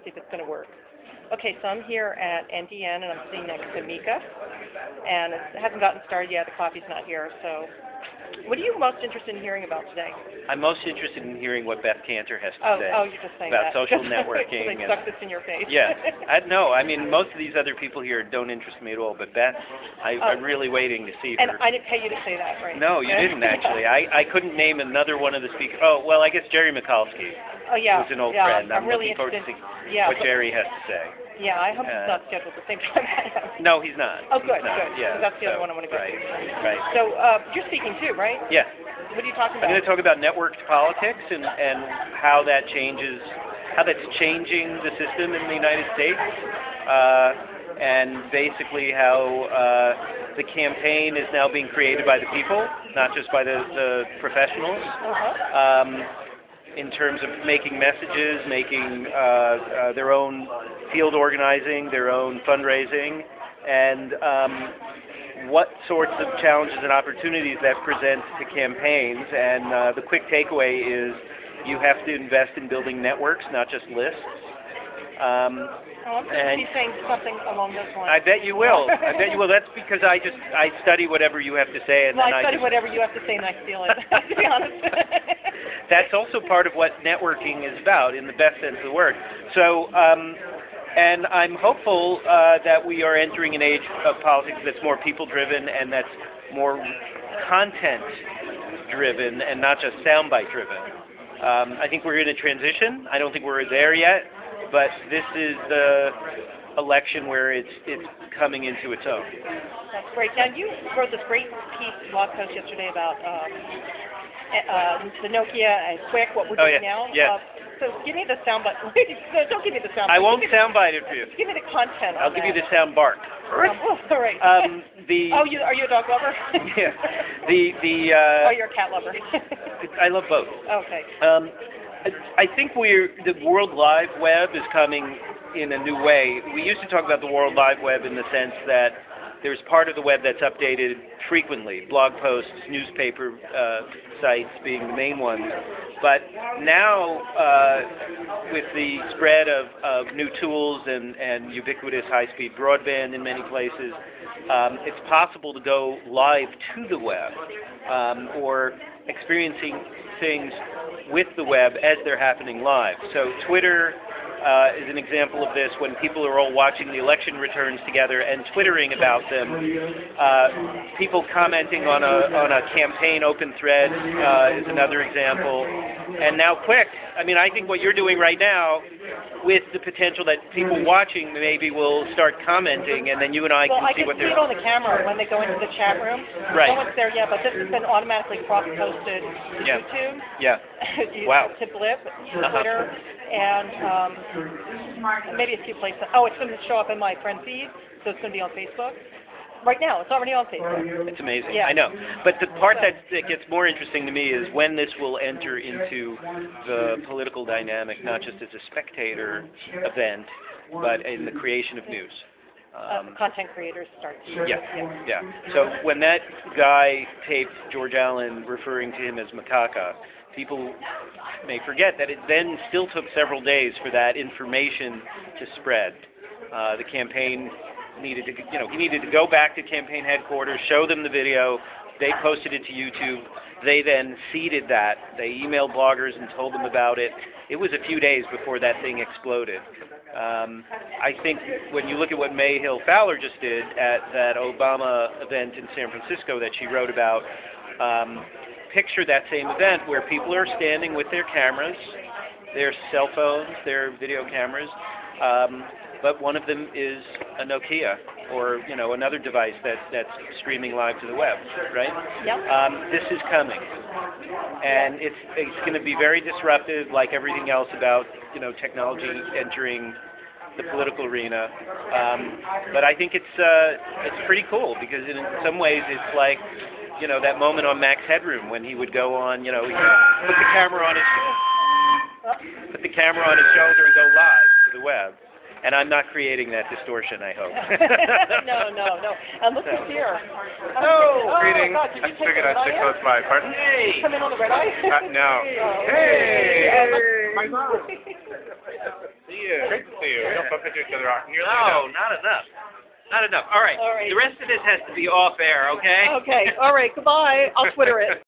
see if it's going to work. Okay, so I'm here at NDN, and I'm sitting next to Mika, and it hasn't gotten started yet. The coffee's not here, so what are you most interested in hearing about today? I'm most interested in hearing what Beth Cantor has to say you're just saying about that. social networking. They stuck this in your face. Yeah. No, I mean, most of these other people here don't interest me at all, but Beth, I'm really waiting to see her. And I didn't pay you to say that, right? No, you didn't, actually. I couldn't name another one of the speakers. Oh, well, I guess Jerry Mikulski, who's an old friend. I'm really looking forward interested. to see what Jerry has to say. Yeah, I hope he's not scheduled at the same time I am. No, he's not. Oh, good, good. Yeah, that's the other one I want to go to. Right. So you're speaking too, right? Yeah. What are you talking about? I'm going to talk about networked politics and how that's changing the system in the United States, and basically how the campaign is now being created by the people, not just by the professionals. In terms of making messages, making their own field organizing, their own fundraising, and what sorts of challenges and opportunities that presents to campaigns. And the quick takeaway is you have to invest in building networks, not just lists. I'm going to be saying something along those lines. I bet you will. I bet you will. That's because I study whatever you have to say, and I study whatever you have to say, and I steal it. To be honest. That's also part of what networking is about, in the best sense of the word. So, and I'm hopeful that we are entering an age of politics that's more people-driven and that's more content-driven and not just soundbite-driven. I think we're in a transition. I don't think we're there yet, but this is the election where it's coming into its own. That's great. Now, you wrote this great blog post yesterday about the Nokia and QIK, what we're doing now. Yeah. So give me the soundbite. No, don't give me the soundbite. I won't soundbite it for you. Give me the content. I'll give you the sound bark. All right. Are you a dog lover? Yeah. You're a cat lover. I love both. Okay. I think the World Wide Web is coming in a new way. We used to talk about the World Wide Web in the sense that there's part of the web that's updated frequently, blog posts, newspaper sites being the main ones. But now, with the spread of new tools and ubiquitous high-speed broadband in many places, it's possible to go live to the web or experiencing things with the web as they're happening live. So Twitter is an example of this, when people are all watching the election returns together and twittering about them. People commenting on a campaign open thread is another example. And now QIK, I mean, I think what you're doing right now, with the potential that people watching maybe will start commenting, and then you and I can see what they're... Well, I can see it on the camera when they go into the chat room. Right. No one's there yet, but this has been automatically cross-posted to YouTube. Yeah. Wow. To Blip, Twitter, and maybe a few places. Oh, it's going to show up in my friend feed, so it's going to be on Facebook. Right now, it's already on Facebook. It's amazing. Yeah. I know. But the part that gets more interesting to me is when this will enter into the political dynamic, not just as a spectator event, but in the creation of news. Content creators start to... Yeah. So when that guy taped George Allen referring to him as macaca, people may forget that it then still took several days for that information to spread. The campaign needed to, he needed to go back to campaign headquarters, show them the video. They posted it to YouTube. They then seeded that. They emailed bloggers and told them about it. It was a few days before that thing exploded. I think when you look at what May Hill Fowler just did at that Obama event in San Francisco that she wrote about, picture that same event where people are standing with their cameras, their cell phones, their video cameras, but one of them is a Nokia or another device that's streaming live to the web, right? Yep. This is coming, and it's going to be very disruptive, like everything else about technology entering the political arena. But I think it's pretty cool because in some ways it's like that moment on Max Headroom when he would go on, he would put the camera on his shoulder and go live to the web. And I'm not creating that distortion, I hope. No. And look who's here. Greetings. God, I figured I'd stick close by. Pardon? Hey. Come in on the red eye? No. Hey. My mom. See you. Great to see bump into each other nearly No, enough. not enough. Not enough. All right. All right. The rest of this has to be off air, okay? Okay. All right. Goodbye. I'll Twitter it.